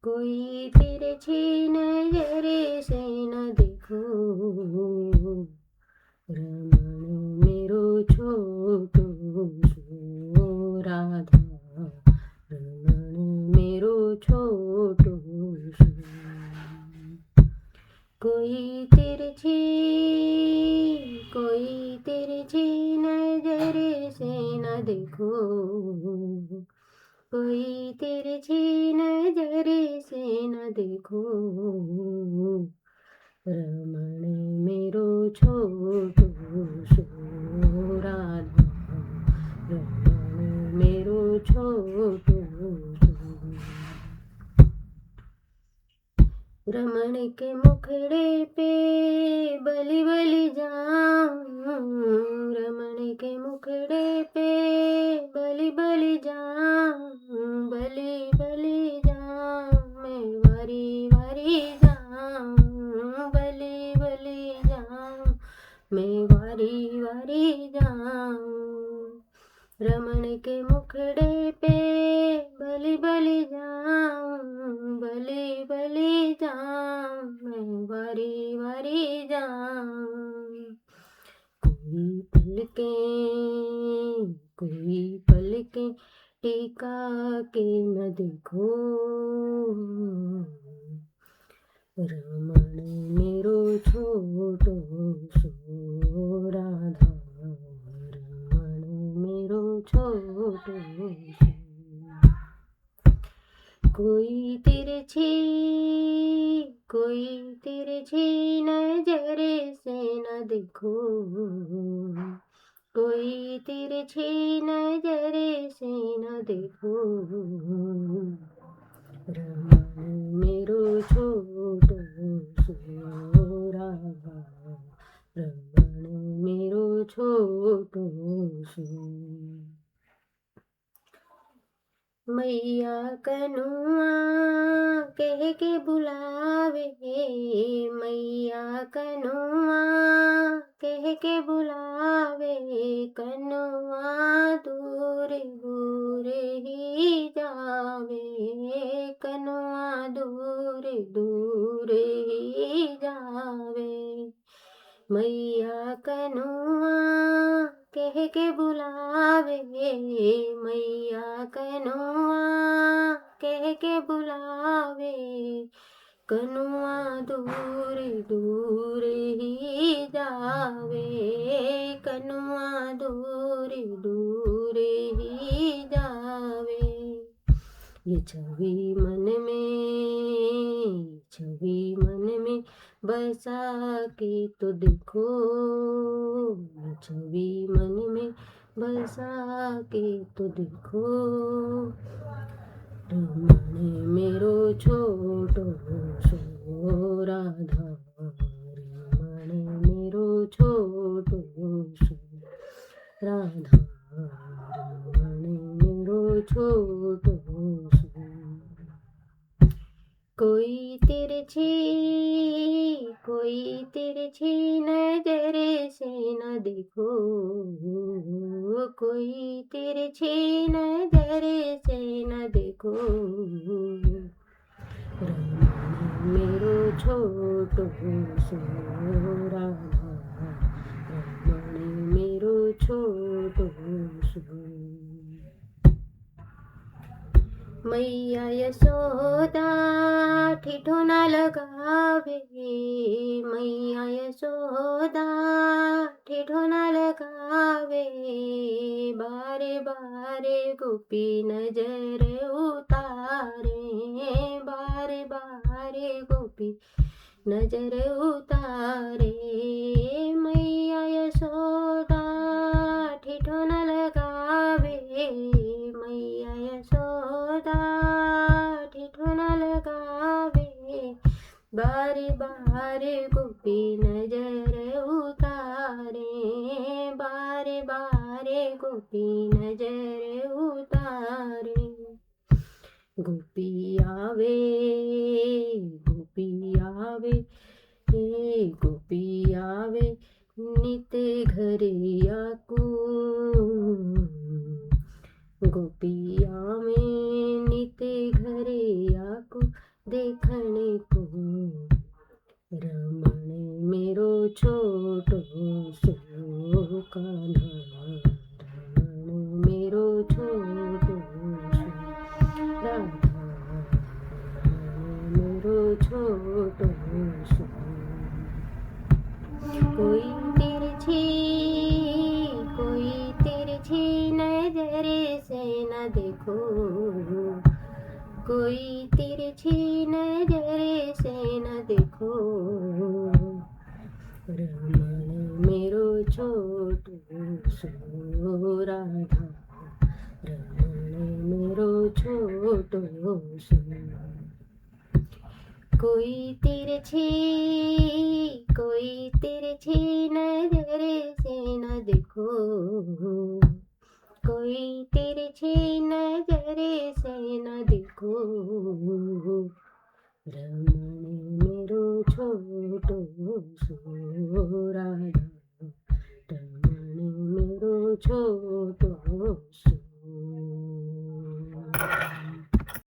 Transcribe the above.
कोई तिरछी नजरे से न देखो, रमण मेरो छोटो सो राधा, रमण मेरो छोटो सो। कोई तिरछी नजरे से न देखो, कोई तिरछी नजरे से न देखो, रमण मेरो छोटो सो राधा, रमण मेरो छोटो सो। रमण के मुखड़े पे बलि बलि जाऊं, रमण के मुखड़े पे बलि बलि जाऊं, बलि बलि जाऊं, मैं वारी वारी जाऊं, बलि बलि जाऊं, मैं वारी वारी जाऊं। रमण के मुखड़े पे बलि बलि जाऊं, बलि बलि जाऊं, मैं वारी वारी जाऊं। कोई पलके टिका के न देखो, रमण मेरो छोटो सो राधा, रमण मेरो छोटो सो। कोई तिरछी नजरे से न देखो, कोई तिरछी नजरे से न देखो, रमण मेरो छोटो सो राधा, रमण मेरो छोटो सो। मैया कनुआ कह के बुलावे, मैया कनुआ कह के बुलावे, कनुआ दूर दूर ही जावे, कनुआ दूर दूर ही जावे। मैया कनुआ कह के बुलावे, मैया कनुआ कह के बुलावे, कनुआ दूर दूर ही जावे, कनुआ दूर दूर ही जावे। ये छवि मन में बसा के तो देखो, ये छवि मन में बसा के तो देखो, रमण मेरो छोटो सो राधा, रमण मेरो छोटो सो राधा, रमण मेरो छोटो सो। कोई तिरछी नजरे से न देखो, कोई तिरछी नजरे से न देखो, रमण मेरो छोटो सो राधा, रमण मेरो छोटो सो। मैया यशोदा ठिठुना लगावे, मैया यशोदा ठिठुना लगावे, बारे बारे गोपी नजर उतारे, बारे बारे गोपी नजर उतारे। मैया यशोदा ठिठुना लगावे, मैया यशोदा ठिठुना लगावे, बारे बारे गोपी नजर उतारे, बारे बारे गोपी नजर उतारे। गोपी आवे गोपी आवे नित घरे आकू, गोपिया में नित घरे आको देखने को रमण मेरो छोटो सो कान्हा रमण मेरो छोटो सो राधा रमण मेरो छोटो सो कोई तिरछी नजर से न देखो कोई तिरछी नजर से न देखो रमण मेरो छोटो सो राधा रमण मेरो छोटो सो कोई तिरछी नजर से न देखो कोई तिरछी नजर से न देखो रमण मेरो छोटो सो राधा रमण मेरो छोटो सो